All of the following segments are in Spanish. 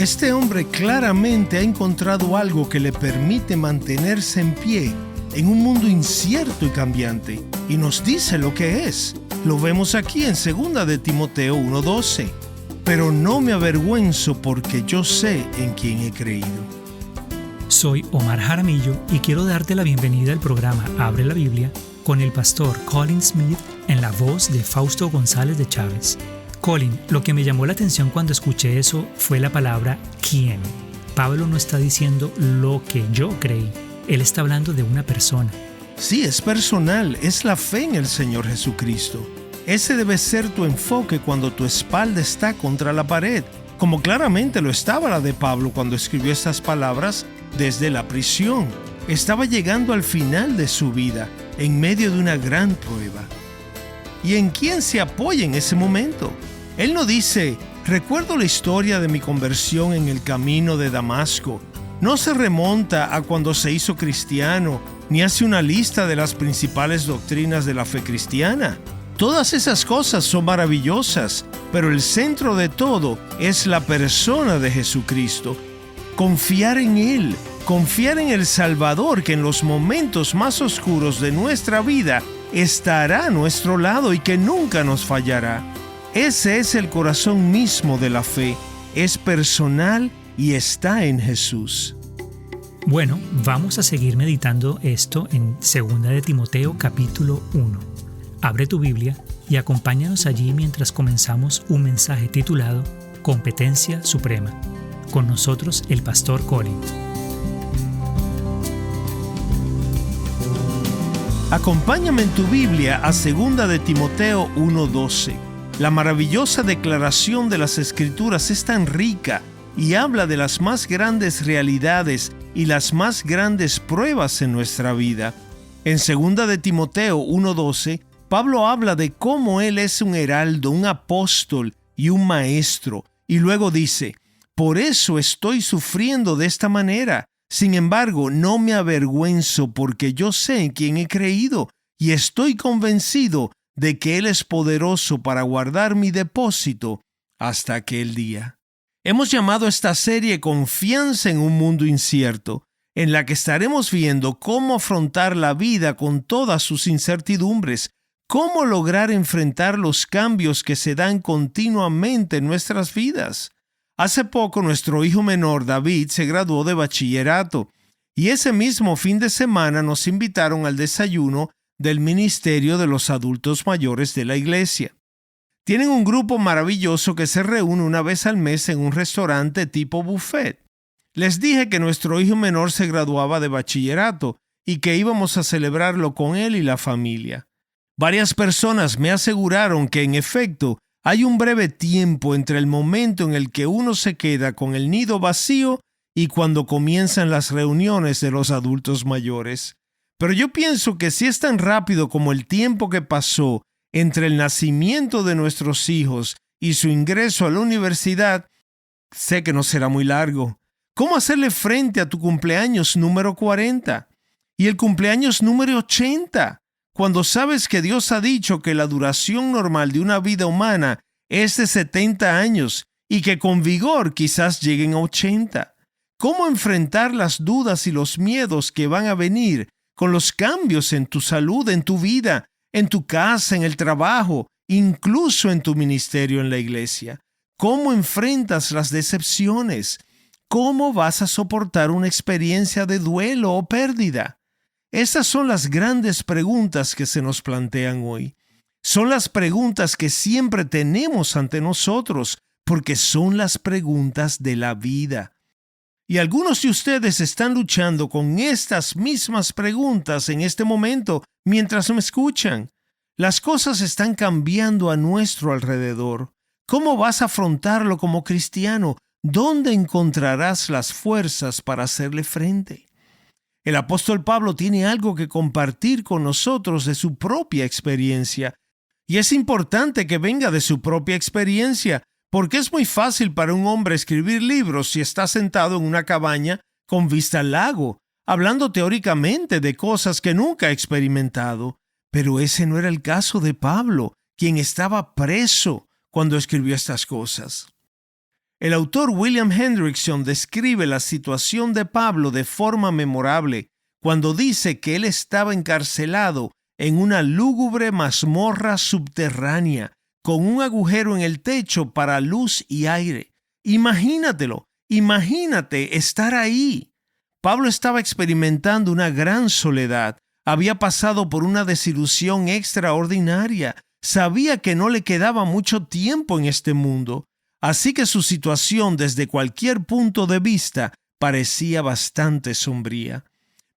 Este hombre claramente ha encontrado algo que le permite mantenerse en pie en un mundo incierto y cambiante, y nos dice lo que es. Lo vemos aquí en 2 de Timoteo 1:12. Pero no me avergüenzo porque yo sé en quién he creído. Soy Omar Jaramillo y quiero darte la bienvenida al programa Abre la Biblia con el pastor Colin Smith en la voz de Fausto González de Chávez. Colin, lo que me llamó la atención cuando escuché eso fue la palabra ¿quién? Pablo no está diciendo lo que yo creí, él está hablando de una persona. Sí, es personal, es la fe en el Señor Jesucristo. Ese debe ser tu enfoque cuando tu espalda está contra la pared, como claramente lo estaba la de Pablo cuando escribió estas palabras desde la prisión. Estaba llegando al final de su vida, en medio de una gran prueba. ¿Y en quién se apoya en ese momento? Él no dice, recuerdo la historia de mi conversión en el camino de Damasco. No se remonta a cuando se hizo cristiano, ni hace una lista de las principales doctrinas de la fe cristiana. Todas esas cosas son maravillosas, pero el centro de todo es la persona de Jesucristo. Confiar en Él, confiar en el Salvador que en los momentos más oscuros de nuestra vida estará a nuestro lado y que nunca nos fallará. Ese es el corazón mismo de la fe, es personal y está en Jesús. Bueno, vamos a seguir meditando esto en 2 de Timoteo capítulo 1. Abre tu Biblia y acompáñanos allí mientras comenzamos un mensaje titulado Competencia Suprema. Con nosotros el pastor Colin. Acompáñame en tu Biblia a 2 de Timoteo 1:12. La maravillosa declaración de las Escrituras es tan rica y habla de las más grandes realidades y las más grandes pruebas en nuestra vida. En 2 de Timoteo 1:12, Pablo habla de cómo él es un heraldo, un apóstol y un maestro, y luego dice, por eso estoy sufriendo de esta manera. Sin embargo, no me avergüenzo porque yo sé en quién he creído y estoy convencido de que Él es poderoso para guardar mi depósito hasta aquel día. Hemos llamado esta serie Confianza en un mundo incierto, en la que estaremos viendo cómo afrontar la vida con todas sus incertidumbres, cómo lograr enfrentar los cambios que se dan continuamente en nuestras vidas. Hace poco nuestro hijo menor David se graduó de bachillerato y ese mismo fin de semana nos invitaron al desayuno del Ministerio de los Adultos Mayores de la iglesia. Tienen un grupo maravilloso que se reúne una vez al mes en un restaurante tipo buffet. Les dije que nuestro hijo menor se graduaba de bachillerato y que íbamos a celebrarlo con él y la familia. Varias personas me aseguraron que en efecto hay un breve tiempo entre el momento en el que uno se queda con el nido vacío y cuando comienzan las reuniones de los adultos mayores. Pero yo pienso que si es tan rápido como el tiempo que pasó entre el nacimiento de nuestros hijos y su ingreso a la universidad, sé que no será muy largo. ¿Cómo hacerle frente a tu cumpleaños número 40 y el cumpleaños número 80? Cuando sabes que Dios ha dicho que la duración normal de una vida humana es de 70 años y que con vigor quizás lleguen a 80. ¿Cómo enfrentar las dudas y los miedos que van a venir con los cambios en tu salud, en tu vida, en tu casa, en el trabajo, incluso en tu ministerio en la iglesia? ¿Cómo enfrentas las decepciones? ¿Cómo vas a soportar una experiencia de duelo o pérdida? Estas son las grandes preguntas que se nos plantean hoy. Son las preguntas que siempre tenemos ante nosotros, porque son las preguntas de la vida. Y algunos de ustedes están luchando con estas mismas preguntas en este momento mientras me escuchan. Las cosas están cambiando a nuestro alrededor. ¿Cómo vas a afrontarlo como cristiano? ¿Dónde encontrarás las fuerzas para hacerle frente? El apóstol Pablo tiene algo que compartir con nosotros de su propia experiencia. Y es importante que venga de su propia experiencia, porque es muy fácil para un hombre escribir libros si está sentado en una cabaña con vista al lago, hablando teóricamente de cosas que nunca ha experimentado. Pero ese no era el caso de Pablo, quien estaba preso cuando escribió estas cosas. El autor William Hendrickson describe la situación de Pablo de forma memorable cuando dice que él estaba encarcelado en una lúgubre mazmorra subterránea con un agujero en el techo para luz y aire. Imagínatelo, imagínate estar ahí. Pablo estaba experimentando una gran soledad, había pasado por una desilusión extraordinaria, sabía que no le quedaba mucho tiempo en este mundo, así que su situación desde cualquier punto de vista parecía bastante sombría.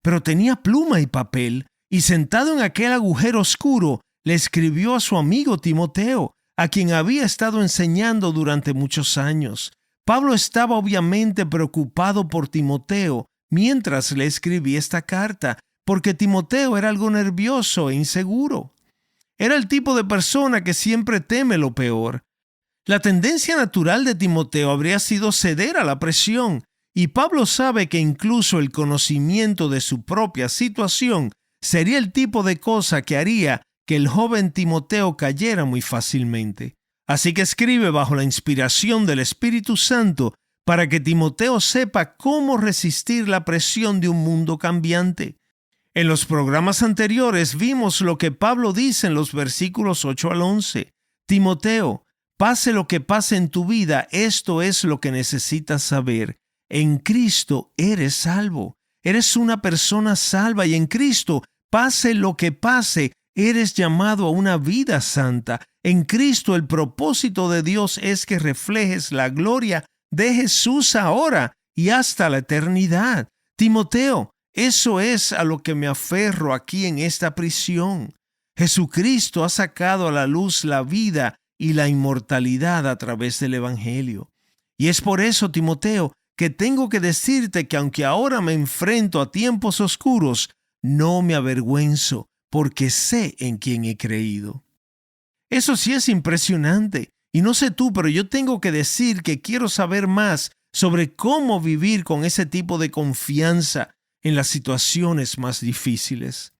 Pero tenía pluma y papel, y sentado en aquel agujero oscuro, le escribió a su amigo Timoteo, a quien había estado enseñando durante muchos años. Pablo estaba obviamente preocupado por Timoteo mientras le escribía esta carta, porque Timoteo era algo nervioso e inseguro. Era el tipo de persona que siempre teme lo peor. La tendencia natural de Timoteo habría sido ceder a la presión, y Pablo sabe que incluso el conocimiento de su propia situación sería el tipo de cosa que haría que el joven Timoteo cayera muy fácilmente. Así que escribe bajo la inspiración del Espíritu Santo para que Timoteo sepa cómo resistir la presión de un mundo cambiante. En los programas anteriores vimos lo que Pablo dice en los versículos 8 al 11. Timoteo, pase lo que pase en tu vida, esto es lo que necesitas saber. En Cristo eres salvo. Eres una persona salva y en Cristo, pase lo que pase, eres llamado a una vida santa. En Cristo el propósito de Dios es que reflejes la gloria de Jesús ahora y hasta la eternidad. Timoteo, eso es a lo que me aferro aquí en esta prisión. Jesucristo ha sacado a la luz la vida y la inmortalidad a través del Evangelio. Y es por eso, Timoteo, que tengo que decirte que aunque ahora me enfrento a tiempos oscuros, no me avergüenzo, porque sé en quién he creído. Eso sí es impresionante, y no sé tú, pero yo tengo que decir que quiero saber más sobre cómo vivir con ese tipo de confianza en las situaciones más difíciles.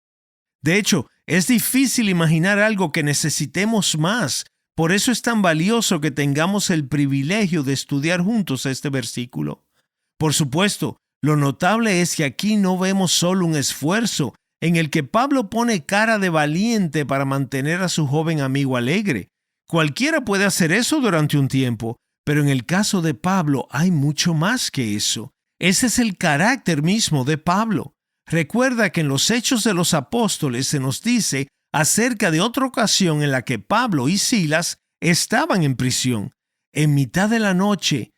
De hecho, es difícil imaginar algo que necesitemos más. Por eso es tan valioso que tengamos el privilegio de estudiar juntos este versículo. Por supuesto, lo notable es que aquí no vemos solo un esfuerzo en el que Pablo pone cara de valiente para mantener a su joven amigo alegre. Cualquiera puede hacer eso durante un tiempo, pero en el caso de Pablo hay mucho más que eso. Ese es el carácter mismo de Pablo. Recuerda que en los Hechos de los Apóstoles se nos dice acerca de otra ocasión en la que Pablo y Silas estaban en prisión. En mitad de la noche,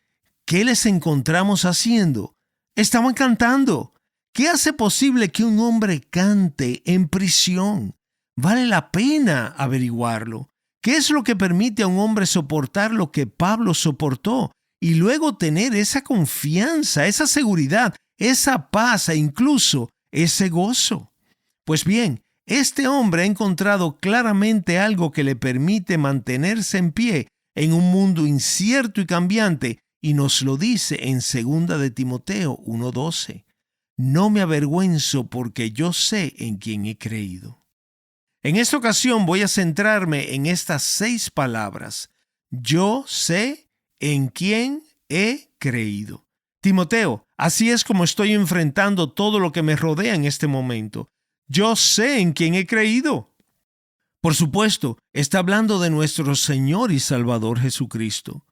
¿qué les encontramos haciendo? Estaban cantando. ¿Qué hace posible que un hombre cante en prisión? Vale la pena averiguarlo. ¿Qué es lo que permite a un hombre soportar lo que Pablo soportó y luego tener esa confianza, esa seguridad, esa paz e incluso ese gozo? Pues bien, este hombre ha encontrado claramente algo que le permite mantenerse en pie en un mundo incierto y cambiante, y nos lo dice en 2 de Timoteo 1:12. No me avergüenzo porque yo sé en quién he creído. En esta ocasión voy a centrarme en estas 6 palabras. Yo sé en quién he creído. Timoteo, así es como estoy enfrentando todo lo que me rodea en este momento. Yo sé en quién he creído. Por supuesto, está hablando de nuestro Señor y Salvador Jesucristo.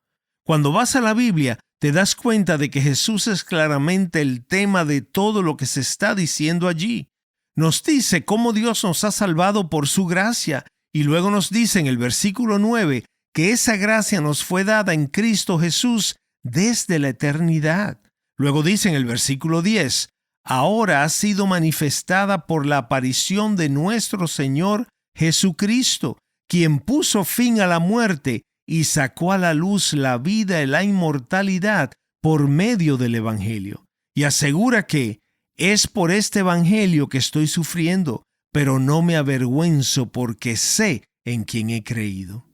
Cuando vas a la Biblia, te das cuenta de que Jesús es claramente el tema de todo lo que se está diciendo allí. Nos dice cómo Dios nos ha salvado por su gracia, y luego nos dice en el versículo 9 que esa gracia nos fue dada en Cristo Jesús desde la eternidad. Luego dice en el versículo 10, ahora ha sido manifestada por la aparición de nuestro Señor Jesucristo, quien puso fin a la muerte y sacó a la luz la vida y la inmortalidad por medio del Evangelio. Y asegura que es por este Evangelio que estoy sufriendo, pero no me avergüenzo porque sé en quién he creído.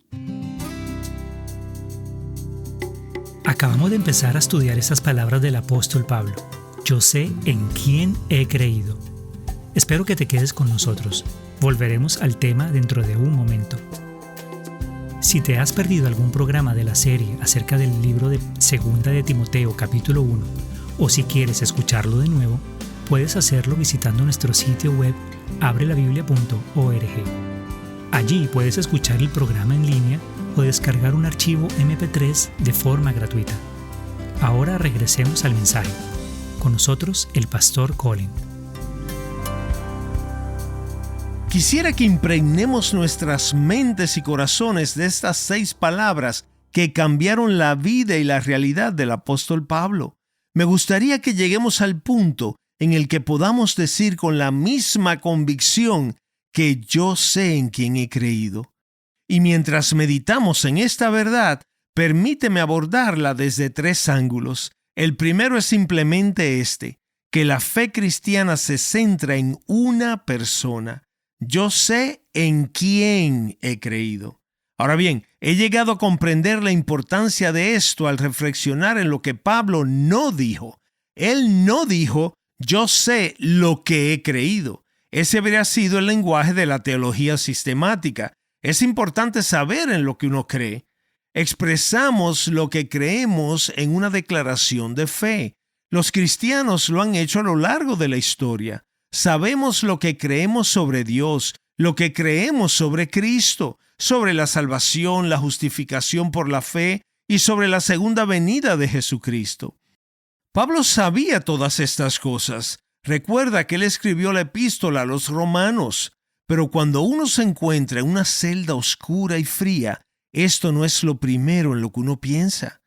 Acabamos de empezar a estudiar estas palabras del apóstol Pablo. Yo sé en quién he creído. Espero que te quedes con nosotros. Volveremos al tema dentro de un momento. Si te has perdido algún programa de la serie acerca del libro de Segunda de Timoteo capítulo 1, o si quieres escucharlo de nuevo, puedes hacerlo visitando nuestro sitio web abrelabiblia.org. Allí puedes escuchar el programa en línea o descargar un archivo MP3 de forma gratuita. Ahora regresemos al mensaje. Con nosotros, el pastor Colin. Quisiera que impregnemos nuestras mentes y corazones de estas 6 palabras que cambiaron la vida y la realidad del apóstol Pablo. Me gustaría que lleguemos al punto en el que podamos decir con la misma convicción que yo sé en quién he creído. Y mientras meditamos en esta verdad, permíteme abordarla desde 3 ángulos. El primero es simplemente que la fe cristiana se centra en una persona. Yo sé en quién he creído. Ahora bien, he llegado a comprender la importancia de esto al reflexionar en lo que Pablo no dijo. Él no dijo, yo sé lo que he creído. Ese habría sido el lenguaje de la teología sistemática. Es importante saber en lo que uno cree. Expresamos lo que creemos en una declaración de fe. Los cristianos lo han hecho a lo largo de la historia. Sabemos lo que creemos sobre Dios, lo que creemos sobre Cristo, sobre la salvación, la justificación por la fe y sobre la segunda venida de Jesucristo. Pablo sabía todas estas cosas. Recuerda que él escribió la epístola a los romanos. Pero cuando uno se encuentra en una celda oscura y fría, esto no es lo primero en lo que uno piensa.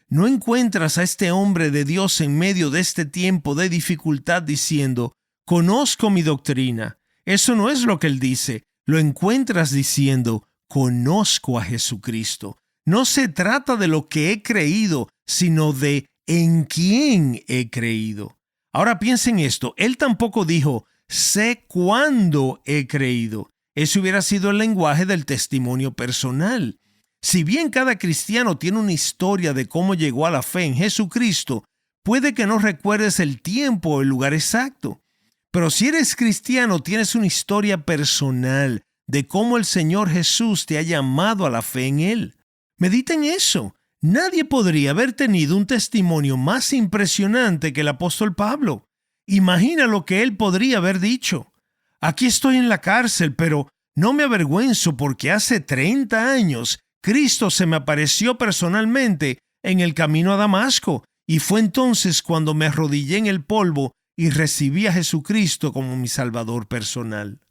No encuentras a este hombre de Dios en medio de este tiempo de dificultad diciendo, conozco mi doctrina. Eso no es lo que él dice. Lo encuentras diciendo, conozco a Jesucristo. No se trata de lo que he creído, sino de en quién he creído. Ahora piensa en esto. Él tampoco dijo, sé cuándo he creído. Ese hubiera sido el lenguaje del testimonio personal. Si bien cada cristiano tiene una historia de cómo llegó a la fe en Jesucristo, puede que no recuerdes el tiempo o el lugar exacto. Pero si eres cristiano, tienes una historia personal de cómo el Señor Jesús te ha llamado a la fe en Él. Medita en eso. Nadie podría haber tenido un testimonio más impresionante que el apóstol Pablo. Imagina lo que él podría haber dicho. Aquí estoy en la cárcel, pero no me avergüenzo porque hace 30 años Cristo se me apareció personalmente en el camino a Damasco y fue entonces cuando me arrodillé en el polvo y recibí a Jesucristo como mi Salvador personal.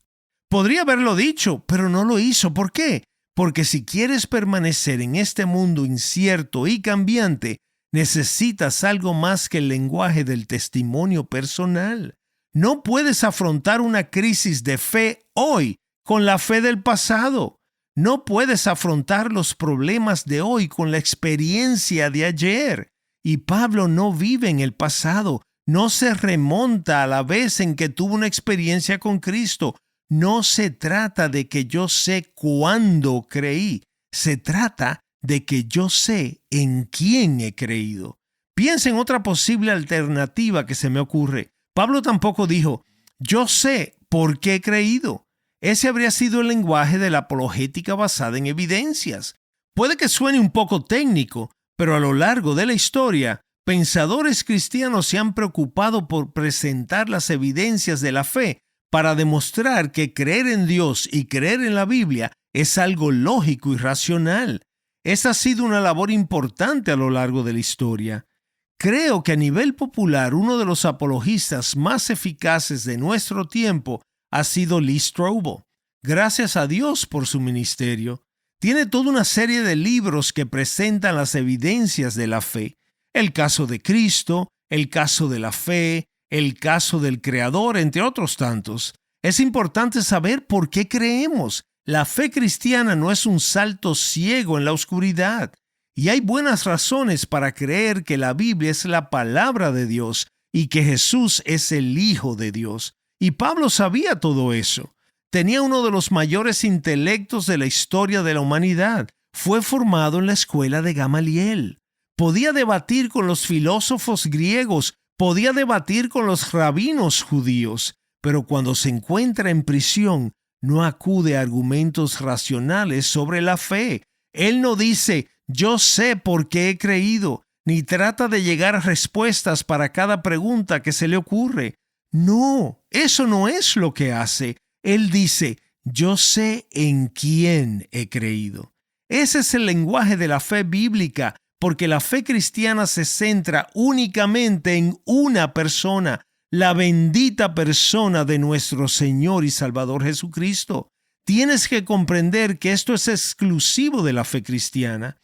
Podría haberlo dicho, pero no lo hizo. ¿Por qué? Porque si quieres permanecer en este mundo incierto y cambiante, necesitas algo más que el lenguaje del testimonio personal. No puedes afrontar una crisis de fe hoy con la fe del pasado. No puedes afrontar los problemas de hoy con la experiencia de ayer. Y Pablo no vive en el pasado. No se remonta a la vez en que tuvo una experiencia con Cristo. No se trata de que yo sé cuándo creí. Se trata de que yo sé en quién he creído. Piensa en otra posible alternativa que se me ocurre. Pablo tampoco dijo, yo sé por qué he creído. Ese habría sido el lenguaje de la apologética basada en evidencias. Puede que suene un poco técnico, pero a lo largo de la historia, pensadores cristianos se han preocupado por presentar las evidencias de la fe para demostrar que creer en Dios y creer en la Biblia es algo lógico y racional. Esa ha sido una labor importante a lo largo de la historia. Creo que a nivel popular uno de los apologistas más eficaces de nuestro tiempo ha sido Lee Strobel. Gracias a Dios por su ministerio. Tiene toda una serie de libros que presentan las evidencias de la fe. El caso de Cristo, el caso de la fe, el caso del Creador, entre otros tantos. Es importante saber por qué creemos. La fe cristiana no es un salto ciego en la oscuridad. Y hay buenas razones para creer que la Biblia es la palabra de Dios y que Jesús es el Hijo de Dios. Y Pablo sabía todo eso. Tenía uno de los mayores intelectos de la historia de la humanidad. Fue formado en la escuela de Gamaliel. Podía debatir con los filósofos griegos, podía debatir con los rabinos judíos, pero cuando se encuentra en prisión, no acude a argumentos racionales sobre la fe. Él no dice, yo sé por qué he creído, ni trata de llegar a respuestas para cada pregunta que se le ocurre. No, eso no es lo que hace. Él dice, yo sé en quién he creído. Ese es el lenguaje de la fe bíblica, porque la fe cristiana se centra únicamente en una persona, la bendita persona de nuestro Señor y Salvador Jesucristo. Tienes que comprender que esto es exclusivo de la fe cristiana.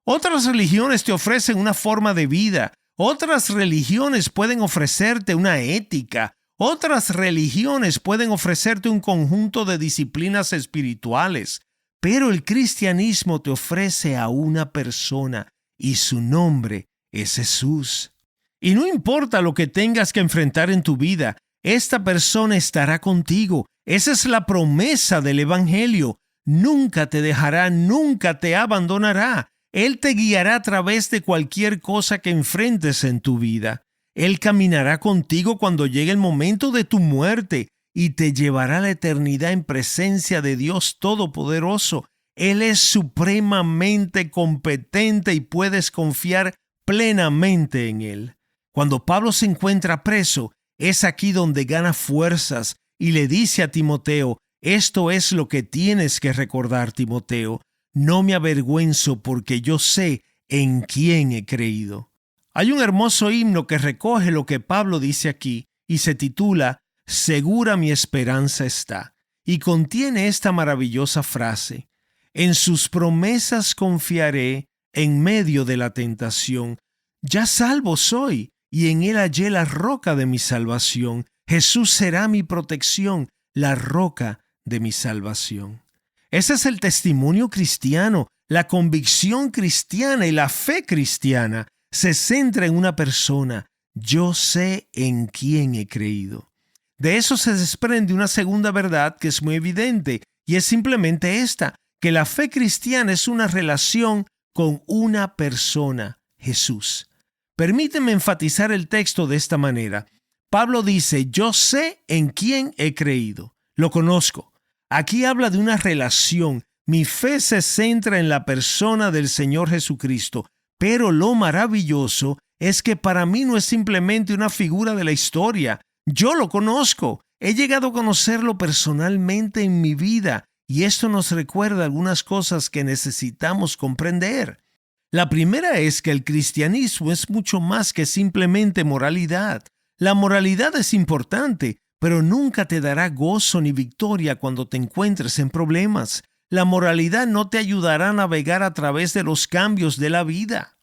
Otras religiones te ofrecen una forma de vida. Otras religiones pueden ofrecerte una ética. Otras religiones pueden ofrecerte un conjunto de disciplinas espirituales. Pero el cristianismo te ofrece a una persona y su nombre es Jesús. Y no importa lo que tengas que enfrentar en tu vida, esta persona estará contigo. Esa es la promesa del Evangelio. Nunca te dejará, nunca te abandonará. Él te guiará a través de cualquier cosa que enfrentes en tu vida. Él caminará contigo cuando llegue el momento de tu muerte y te llevará a la eternidad en presencia de Dios Todopoderoso. Él es supremamente competente y puedes confiar plenamente en Él. Cuando Pablo se encuentra preso, es aquí donde gana fuerzas y le dice a Timoteo, esto es lo que tienes que recordar, Timoteo. No me avergüenzo porque yo sé en quién he creído. Hay un hermoso himno que recoge lo que Pablo dice aquí y se titula Segura mi esperanza está, y contiene esta maravillosa frase: en sus promesas confiaré en medio de la tentación. Ya salvo soy, y en él hallé la roca de mi salvación. Jesús será mi protección, la roca de mi salvación. Ese es el testimonio cristiano. La convicción cristiana y la fe cristiana se centra en una persona. Yo sé en quién he creído. De eso se desprende una segunda verdad que es muy evidente, y es simplemente esta, que la fe cristiana es una relación con una persona, Jesús. Permíteme enfatizar el texto de esta manera. Pablo dice, yo sé en quién he creído. Lo conozco. Aquí habla de una relación. Mi fe se centra en la persona del Señor Jesucristo. Pero lo maravilloso es que para mí no es simplemente una figura de la historia. Yo lo conozco. He llegado a conocerlo personalmente en mi vida. Y esto nos recuerda algunas cosas que necesitamos comprender. La primera es que el cristianismo es mucho más que simplemente moralidad. La moralidad es importante, pero nunca te dará gozo ni victoria cuando te encuentres en problemas. La moralidad no te ayudará a navegar a través de los cambios de la vida.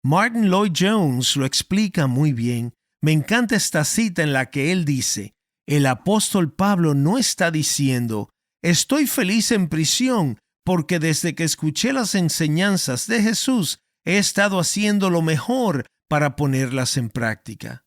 Martin Lloyd-Jones lo explica muy bien. Me encanta esta cita en la que él dice, el apóstol Pablo no está diciendo, estoy feliz en prisión porque desde que escuché las enseñanzas de Jesús he estado haciendo lo mejor para ponerlas en práctica.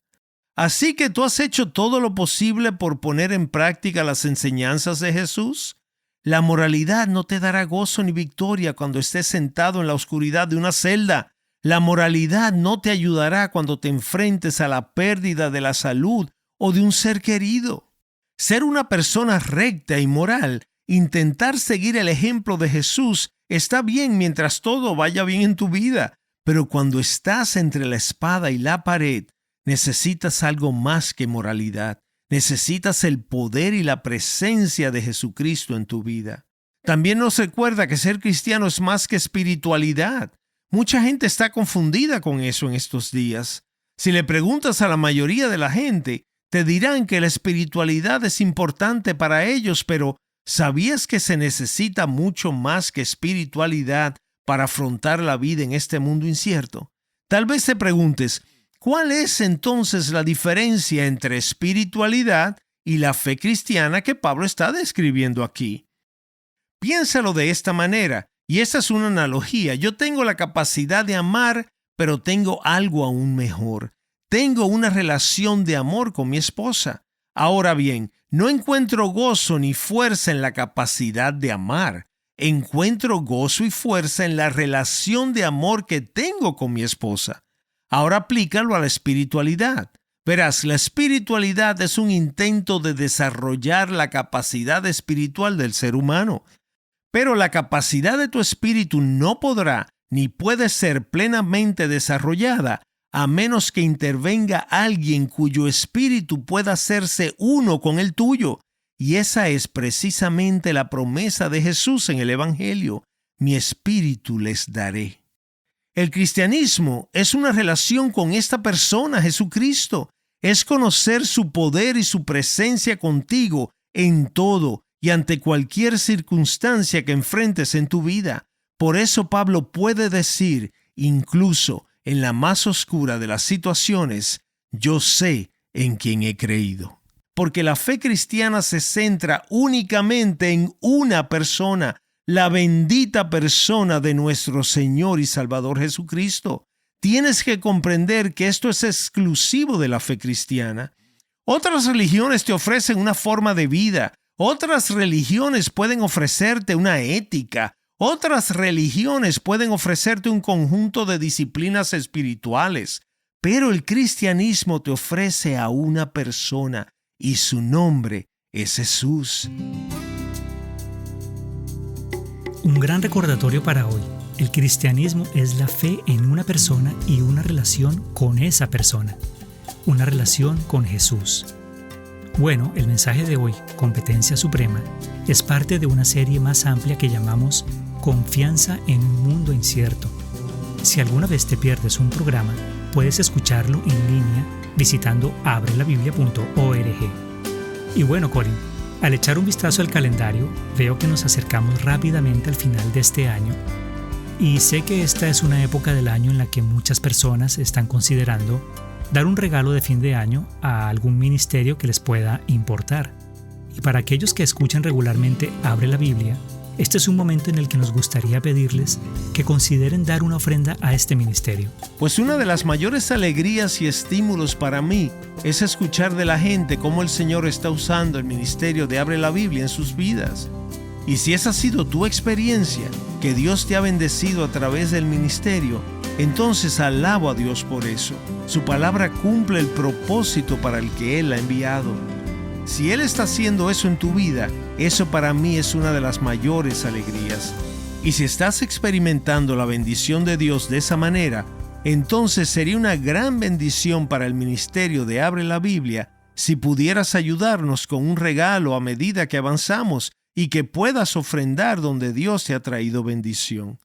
Así que tú has hecho todo lo posible por poner en práctica las enseñanzas de Jesús. La moralidad no te dará gozo ni victoria cuando estés sentado en la oscuridad de una celda. La moralidad no te ayudará cuando te enfrentes a la pérdida de la salud o de un ser querido. Ser una persona recta y moral, intentar seguir el ejemplo de Jesús, está bien mientras todo vaya bien en tu vida, pero cuando estás entre la espada y la pared, necesitas algo más que moralidad. Necesitas el poder y la presencia de Jesucristo en tu vida. También nos recuerda que ser cristiano es más que espiritualidad. Mucha gente está confundida con eso en estos días. Si le preguntas a la mayoría de la gente, te dirán que la espiritualidad es importante para ellos, pero ¿sabías que se necesita mucho más que espiritualidad para afrontar la vida en este mundo incierto? Tal vez te preguntes, ¿cuál es entonces la diferencia entre espiritualidad y la fe cristiana que Pablo está describiendo aquí? Piénsalo de esta manera, y esta es una analogía. Yo tengo la capacidad de amar, pero tengo algo aún mejor. Tengo una relación de amor con mi esposa. Ahora bien, no encuentro gozo ni fuerza en la capacidad de amar. Encuentro gozo y fuerza en la relación de amor que tengo con mi esposa. Ahora aplícalo a la espiritualidad. Verás, la espiritualidad es un intento de desarrollar la capacidad espiritual del ser humano. Pero la capacidad de tu espíritu no podrá ni puede ser plenamente desarrollada a menos que intervenga alguien cuyo espíritu pueda hacerse uno con el tuyo. Y esa es precisamente la promesa de Jesús en el Evangelio: mi espíritu les daré. El cristianismo es una relación con esta persona, Jesucristo. Es conocer su poder y su presencia contigo en todo y ante cualquier circunstancia que enfrentes en tu vida. Por eso Pablo puede decir, incluso en la más oscura de las situaciones, yo sé en quién he creído. Porque la fe cristiana se centra únicamente en una persona, la bendita persona de nuestro Señor y Salvador Jesucristo. Tienes que comprender que esto es exclusivo de la fe cristiana. Otras religiones te ofrecen una forma de vida. Otras religiones pueden ofrecerte una ética. Otras religiones pueden ofrecerte un conjunto de disciplinas espirituales. Pero el cristianismo te ofrece a una persona y su nombre es Jesús. Un gran recordatorio para hoy. El cristianismo es la fe en una persona y una relación con esa persona. Una relación con Jesús. Bueno, el mensaje de hoy, Competencia Suprema, es parte de una serie más amplia que llamamos Confianza en un mundo incierto. Si alguna vez te pierdes un programa, puedes escucharlo en línea visitando abrelabiblia.org. Y bueno, Colin, al echar un vistazo al calendario, veo que nos acercamos rápidamente al final de este año. Y sé que esta es una época del año en la que muchas personas están considerando dar un regalo de fin de año a algún ministerio que les pueda importar. Y para aquellos que escuchan regularmente Abre la Biblia, este es un momento en el que nos gustaría pedirles que consideren dar una ofrenda a este ministerio. Pues una de las mayores alegrías y estímulos para mí es escuchar de la gente cómo el Señor está usando el ministerio de Abre la Biblia en sus vidas. Y si esa ha sido tu experiencia, que Dios te ha bendecido a través del ministerio, entonces alabo a Dios por eso. Su palabra cumple el propósito para el que Él la ha enviado. Si Él está haciendo eso en tu vida, eso para mí es una de las mayores alegrías. Y si estás experimentando la bendición de Dios de esa manera, entonces sería una gran bendición para el ministerio de Abre la Biblia si pudieras ayudarnos con un regalo a medida que avanzamos y que puedas ofrendar donde Dios te ha traído bendición.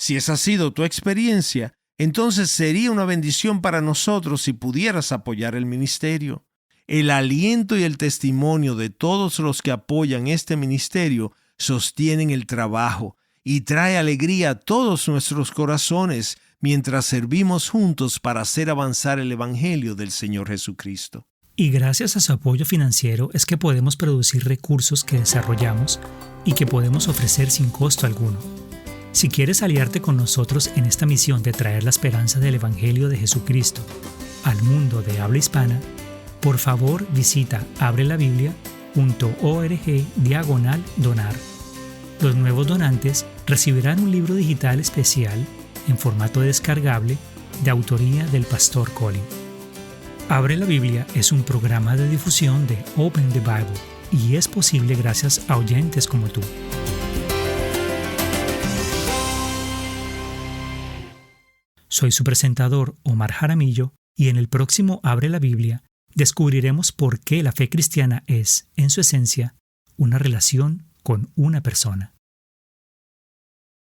Si esa ha sido tu experiencia, entonces sería una bendición para nosotros si pudieras apoyar el ministerio. El aliento y el testimonio de todos los que apoyan este ministerio sostienen el trabajo y trae alegría a todos nuestros corazones mientras servimos juntos para hacer avanzar el Evangelio del Señor Jesucristo. Y gracias a su apoyo financiero es que podemos producir recursos que desarrollamos y que podemos ofrecer sin costo alguno. Si quieres aliarte con nosotros en esta misión de traer la esperanza del Evangelio de Jesucristo al mundo de habla hispana, por favor visita abrelabiblia.org/donar. Los nuevos donantes recibirán un libro digital especial en formato descargable de autoría del pastor Colin. Abre la Biblia es un programa de difusión de Open the Bible y es posible gracias a oyentes como tú. Soy su presentador, Omar Jaramillo, y en el próximo Abre la Biblia descubriremos por qué la fe cristiana es, en su esencia, una relación con una persona.